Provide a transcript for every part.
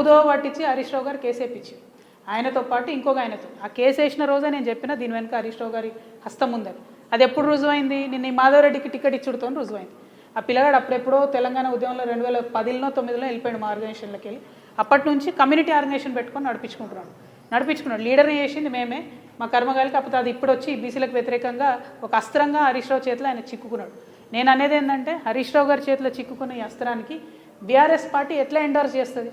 ఉదో పట్టించి హరీష్ రావు గారు కేసు వేయించారు. ఆయనతో పాటు ఇంకొక ఆయనతో. ఆ కేసు వేసిన రోజే నేను చెప్పిన దీని వెనుక హరీష్ రావు గారి హస్తం ఉందని. అది ఎప్పుడు రుజువైంది? నిన్న ఈ మాధవరెడ్డికి టికెట్ ఇచ్చుడుతో రుజువైంది. ఆ పిల్లగాడు అప్పుడెప్పుడో తెలంగాణ ఉద్యమంలో 2010లో 9లో వెళ్ళిపోయాడు మా ఆర్గనైజేషన్లోకి వెళ్ళి. అప్పటి నుంచి కమ్యూనిటీ ఆర్గనైజేషన్ పెట్టుకొని నడిపించుకున్నాడు. లీడర్ని చేసింది మేమే, మా కర్మగాలి. కాకపోతే అది ఇప్పుడు వచ్చి బీసీలకు వ్యతిరేకంగా ఒక అస్త్రంగా హరీష్ రావు చేతిలో ఆయన చిక్కుకున్నాడు. నేను అనేది ఏంటంటే హరీష్ రావు గారి చేతిలో చిక్కుకున్న ఈ అస్త్రానికి బీఆర్ఎస్ పార్టీ ఎట్లా ఎండోర్స్ చేస్తుంది,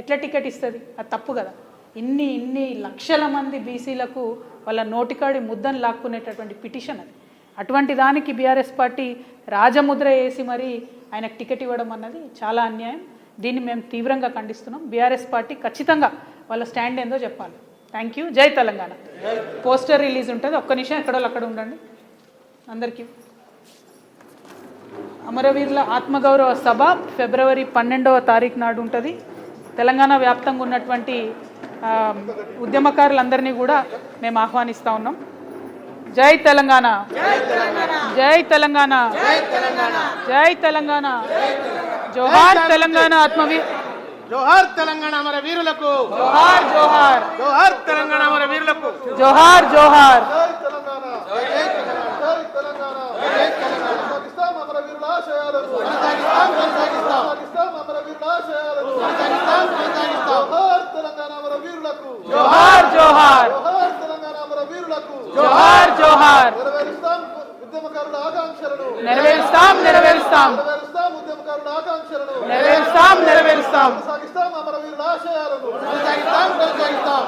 ఎట్లా టికెట్ ఇస్తుంది? అది తప్పు కదా. ఇన్ని లక్షల మంది బీసీలకు వాళ్ళ నోటికాడి ముద్దను లాక్కునేటటువంటి పిటిషన్ అది. అటువంటి దానికి బీఆర్ఎస్ పార్టీ రాజముద్ర వేసి మరీ ఆయనకు టికెట్ ఇవ్వడం అన్నది చాలా అన్యాయం. దీన్ని మేము తీవ్రంగా ఖండిస్తున్నాం. బీఆర్ఎస్ పార్టీ ఖచ్చితంగా వాళ్ళ స్టాండ్ ఏందో చెప్పాలి. Thank you. జై తెలంగాణ. పోస్టర్ రిలీజ్ ఉంటుంది, ఒక్క నిమిషం ఎక్కడో అక్కడ ఉండండి. అందరికీ అమరవీరుల ఆత్మగౌరవ సభ ఫిబ్రవరి 12వ తారీఖు నాడు ఉంటుంది. తెలంగాణ వ్యాప్తంగా ఉన్నటువంటి ఉద్యమకారులందరినీ కూడా మేము ఆహ్వానిస్తూ ఉన్నాం. జై తెలంగాణ, జై తెలంగాణ, జై తెలంగాణ, జోహార్ తెలంగాణ జోహార్ తెలంగాణ అమర వీరులకు, జోహార్ జోహార్, జోహార్ తెలంగాణ అమర వీరులకు, జోహార్ జోహార్. జోహార్ జోహార్, జోహార్ జోహార్. ఉద్యమకారుల ఆకాంక్షలను నెరవేరుస్తాం, నెరవేరుస్తాం, ఉద్యమకారుల ఆకాంక్షలను నెరవేరుస్తాం, నెరవేరుస్తాం. కొనసాగిస్తాం. అమరవీరుల ఆశయాలను కొనసాగిస్తాం.